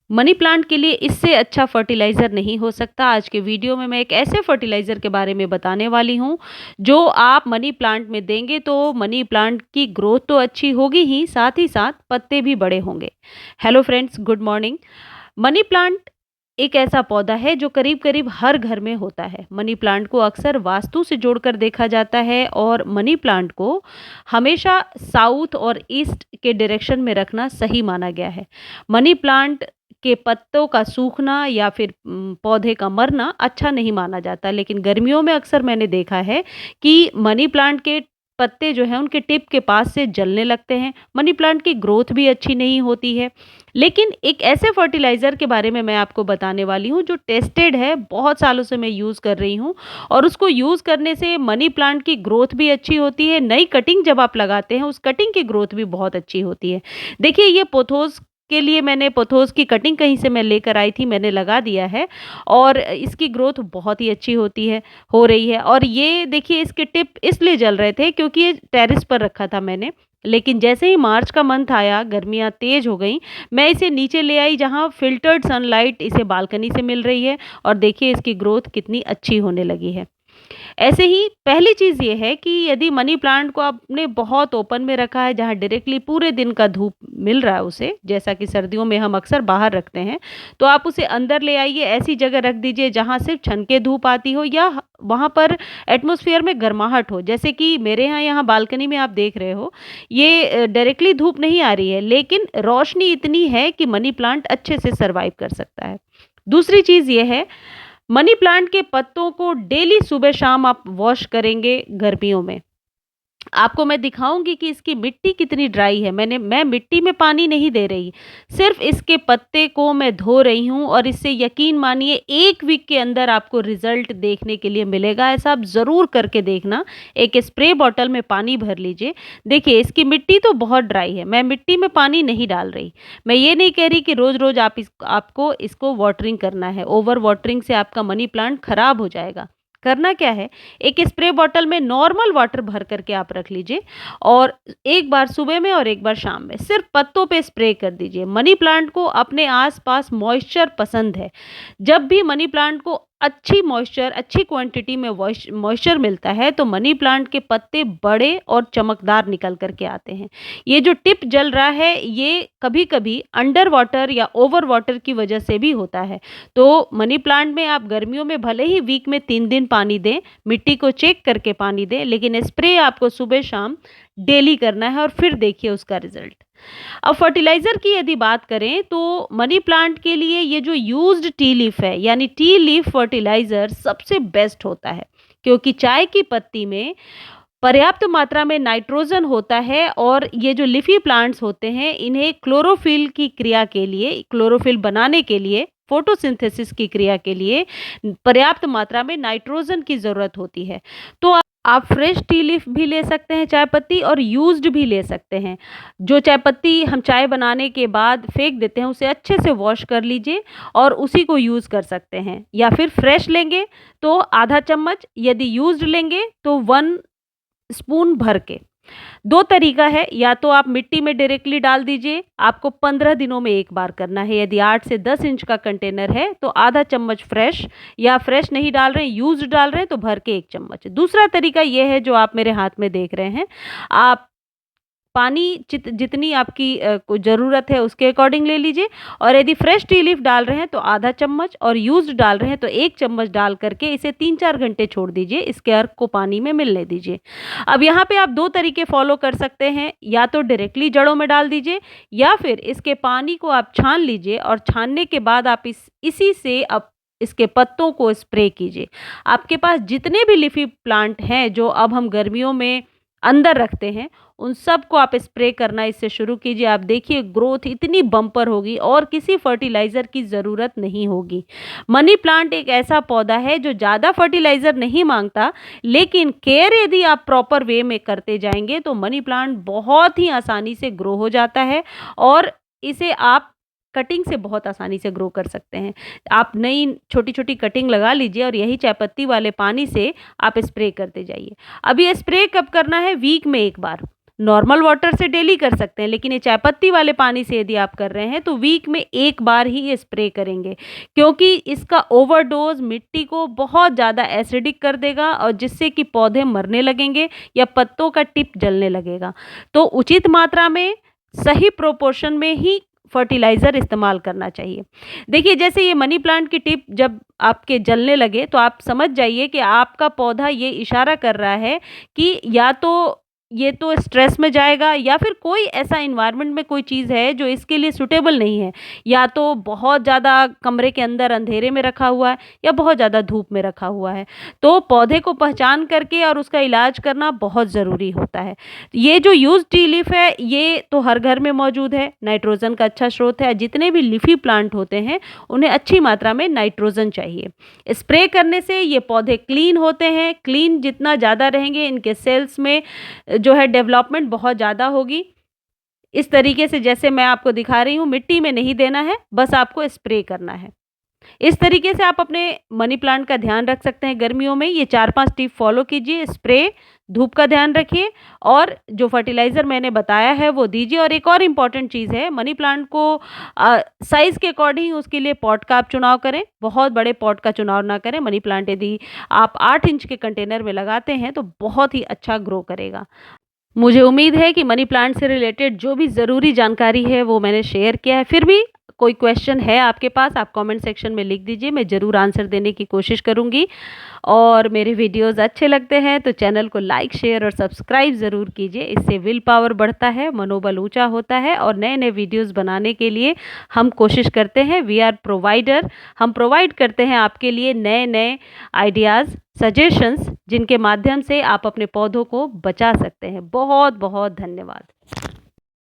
Money plant के लिए इससे अच्छा फर्टिलाइज़र नहीं हो सकता। आज के वीडियो में मैं एक ऐसे फर्टिलाइज़र के बारे में बताने वाली हूँ, जो आप मनी प्लांट में देंगे तो मनी प्लांट की ग्रोथ तो अच्छी होगी ही साथ पत्ते भी बड़े होंगे। Hello friends, good morning. Money plant एक ऐसा पौधा है जो करीब-करीब हर घर में होता है। मनी प्लांट को अक्सर वास्तु से जोड़कर देखा जाता है और मनी प्लांट को हमेशा साउथ और ईस्ट के डायरेक्शन में रखना सही माना गया है। मनी प्लांट के पत्तों का सूखना या फिर पौधे का मरना अच्छा नहीं माना जाता, लेकिन गर्मियों में अक्सर मैंने देखा है कि मनी प्लांट के पत्ते जो हैं उनके टिप के पास से जलने लगते हैं। मनी प्लांट की ग्रोथ भी अच्छी नहीं होती है। लेकिन एक ऐसे फर्टिलाइज़र के बारे में मैं आपको बताने वाली हूँ जो टेस्टेड है, बहुत सालों से मैं यूज़ कर रही हूँ और उसको यूज़ करने से मनी प्लांट की ग्रोथ भी अच्छी होती है। नई कटिंग जब आप लगाते हैं, उस कटिंग की ग्रोथ भी बहुत अच्छी होती है। देखिए, ये पोथोस के लिए मैंने पोथोस की कटिंग कहीं से मैं लेकर आई थी, मैंने लगा दिया है और इसकी ग्रोथ बहुत ही अच्छी होती है, हो रही है। और ये देखिए, इसके टिप इसलिए जल रहे थे क्योंकि ये टेरेस पर रखा था मैंने। लेकिन जैसे ही मार्च का मंथ आया, गर्मियाँ तेज़ हो गईं, मैं इसे नीचे ले आई जहाँ फ़िल्टर्ड सनलाइट इसे बालकनी से मिल रही है और देखिए इसकी ग्रोथ कितनी अच्छी होने लगी है। ऐसे ही पहली चीज़ ये है कि यदि मनी प्लांट को आपने बहुत ओपन में रखा है, जहाँ डायरेक्टली पूरे दिन का धूप मिल रहा है उसे, जैसा कि सर्दियों में हम अक्सर बाहर रखते हैं, तो आप उसे अंदर ले आइए, ऐसी जगह रख दीजिए जहाँ सिर्फ छनके धूप आती हो या वहाँ पर एटमॉस्फेयर में गर्माहट हो। जैसे कि मेरे यहाँ बालकनी में आप देख रहे हो, ये डायरेक्टली धूप नहीं आ रही है, लेकिन रोशनी इतनी है कि मनी प्लांट अच्छे से सर्वाइव कर सकता है। दूसरी चीज़ ये है, मनी प्लांट के पत्तों को डेली सुबह शाम आप वॉश करेंगे गर्मियों में। आपको मैं दिखाऊँगी कि इसकी मिट्टी कितनी ड्राई है। मैं मिट्टी में पानी नहीं दे रही, सिर्फ़ इसके पत्ते को मैं धो रही हूँ और इससे यकीन मानिए 1 वीक के अंदर आपको रिज़ल्ट देखने के लिए मिलेगा। ऐसा आप ज़रूर करके देखना। एक स्प्रे बॉटल में पानी भर लीजिए। देखिए, इसकी मिट्टी तो बहुत ड्राई है, मैं मिट्टी में पानी नहीं डाल रही। मैं ये नहीं कह रही कि रोज़-रोज़ आपको इसको वाटरिंग करना है। ओवर वाटरिंग से आपका मनी प्लांट खराब हो जाएगा। करना क्या है, एक स्प्रे बॉटल में नॉर्मल वाटर भर करके आप रख लीजिए और एक बार सुबह में और एक बार शाम में सिर्फ पत्तों पे स्प्रे कर दीजिए। मनी प्लांट को अपने आसपास मॉइस्चर पसंद है। जब भी मनी प्लांट को अच्छी मॉइस्चर, अच्छी क्वांटिटी में मॉइस्चर मिलता है तो मनी प्लांट के पत्ते बड़े और चमकदार निकल कर के आते हैं। ये जो टिप जल रहा है, ये कभी-कभी अंडर वाटर या ओवर वाटर की वजह से भी होता है। तो मनी प्लांट में आप गर्मियों में भले ही वीक में 3 दिन पानी दें, मिट्टी को चेक करके पानी दें, लेकिन स्प्रे आपको सुबह-शाम डेली करना है और फिर देखिए उसका रिज़ल्ट। अब फर्टिलाइज़र की यदि बात करें तो मनी प्लांट के लिए ये जो यूज्ड टी लीफ है, यानी टी लीफ फर्टिलाइज़र सबसे बेस्ट होता है, क्योंकि चाय की पत्ती में पर्याप्त मात्रा में नाइट्रोजन होता है और ये जो लीफी प्लांट्स होते हैं, इन्हें क्लोरोफिल की क्रिया के लिए, क्लोरोफिल बनाने के लिए, फोटोसिंथेसिस की क्रिया के लिए पर्याप्त मात्रा में नाइट्रोजन की ज़रूरत होती है। तो आप फ्रेश टी लीफ भी ले सकते हैं, चाय पत्ती, और यूज्ड भी ले सकते हैं। जो चाय पत्ती हम चाय बनाने के बाद फेंक देते हैं, उसे अच्छे से वॉश कर लीजिए और उसी को यूज़ कर सकते हैं। या फिर फ्रेश लेंगे तो आधा चम्मच, यदि यूज्ड लेंगे तो 1 स्पून भर के। 2 तरीका है, या तो आप मिट्टी में डायरेक्टली डाल दीजिए, आपको 15 दिनों में 1 बार करना है। यदि 8 से 10 इंच का कंटेनर है तो आधा चम्मच फ्रेश, या फ्रेश नहीं डाल रहे हैं, यूज्ड डाल रहे हैं तो भर के 1 चम्मच। दूसरा तरीका ये है जो आप मेरे हाथ में देख रहे हैं, आप पानी जितनी आपकी को ज़रूरत है उसके अकॉर्डिंग ले लीजिए, और यदि फ्रेश टी लीफ डाल रहे हैं तो आधा चम्मच और यूज्ड डाल रहे हैं तो 1 चम्मच डाल करके इसे 3-4 घंटे छोड़ दीजिए, इसके अर्क को पानी में मिलने दीजिए। अब यहाँ पे आप 2 तरीके फॉलो कर सकते हैं, या तो डायरेक्टली जड़ों में डाल दीजिए या फिर इसके पानी को आप छान लीजिए और छानने के बाद आप इसी से आप इसके पत्तों को स्प्रे कीजिए। आपके पास जितने भी लीफी प्लांट हैं जो अब हम गर्मियों में अंदर रखते हैं, उन सब को आप स्प्रे करना इससे शुरू कीजिए। आप देखिए ग्रोथ इतनी बम्पर होगी और किसी फर्टिलाइज़र की ज़रूरत नहीं होगी। मनी प्लांट एक ऐसा पौधा है जो ज़्यादा फर्टिलाइज़र नहीं मांगता, लेकिन केयर यदि आप प्रॉपर वे में करते जाएंगे तो मनी प्लांट बहुत ही आसानी से ग्रो हो जाता है और इसे आप कटिंग से बहुत आसानी से ग्रो कर सकते हैं। आप नई छोटी-छोटी कटिंग लगा लीजिए और यही चाय पत्ती वाले पानी से आप स्प्रे करते जाइए। अब ये स्प्रे कब करना है? वीक में 1 बार। नॉर्मल वाटर से डेली कर सकते हैं, लेकिन ये चाय पत्ती वाले पानी से यदि आप कर रहे हैं तो वीक में एक बार ही ये स्प्रे करेंगे, क्योंकि इसका ओवरडोज मिट्टी को बहुत ज़्यादा एसिडिक कर देगा और जिससे कि पौधे मरने लगेंगे या पत्तों का टिप जलने लगेगा। तो उचित मात्रा में, सही प्रोपोर्शन में ही फर्टिलाइज़र इस्तेमाल करना चाहिए। देखिए, जैसे ये मनी प्लांट की टिप जब आपके जलने लगे तो आप समझ जाइए कि आपका पौधा ये इशारा कर रहा है कि या तो ये तो स्ट्रेस में जाएगा या फिर कोई ऐसा एनवायरनमेंट में कोई चीज़ है जो इसके लिए सूटेबल नहीं है, या तो बहुत ज़्यादा कमरे के अंदर अंधेरे में रखा हुआ है या बहुत ज़्यादा धूप में रखा हुआ है। तो पौधे को पहचान करके और उसका इलाज करना बहुत ज़रूरी होता है। ये जो यूज्ड टी लीफ है ये तो हर घर में मौजूद है, नाइट्रोजन का अच्छा स्रोत है। जितने भी लीफी प्लांट होते हैं उन्हें अच्छी मात्रा में नाइट्रोजन चाहिए। स्प्रे करने से ये पौधे क्लीन होते हैं। क्लीन जितना ज़्यादा रहेंगे, इनके सेल्स में जो है डेवलपमेंट बहुत ज़्यादा होगी। इस तरीके से जैसे मैं आपको दिखा रही हूँ, मिट्टी में नहीं देना है, बस आपको स्प्रे करना है। इस तरीके से आप अपने मनी प्लांट का ध्यान रख सकते हैं गर्मियों में। ये 4-5 टिप फॉलो कीजिए। स्प्रे, धूप का ध्यान रखिए और जो फर्टिलाइज़र मैंने बताया है वो दीजिए। और एक और इम्पॉर्टेंट चीज़ है, मनी प्लांट को साइज़ के अकॉर्डिंग उसके लिए पॉट का आप चुनाव करें। बहुत बड़े पॉट का चुनाव ना करें। मनी प्लांट यदि आप 8 इंच के कंटेनर में लगाते हैं तो बहुत ही अच्छा ग्रो करेगा। मुझे उम्मीद है कि मनी प्लांट से रिलेटेड जो भी ज़रूरी जानकारी है वो मैंने शेयर किया है। फिर भी कोई क्वेश्चन है आपके पास, आप कमेंट सेक्शन में लिख दीजिए, मैं ज़रूर आंसर देने की कोशिश करूँगी। और मेरे वीडियोज़ अच्छे लगते हैं तो चैनल को लाइक, शेयर और सब्सक्राइब ज़रूर कीजिए। इससे विल पावर बढ़ता है, मनोबल ऊँचा होता है और नए-नए वीडियोज़ बनाने के लिए हम कोशिश करते हैं। वी आर प्रोवाइडर, हम प्रोवाइड करते हैं आपके लिए नए-नए आइडियाज़, सजेशंस, जिनके माध्यम से आप अपने पौधों को बचा सकते हैं। बहुत-बहुत धन्यवाद।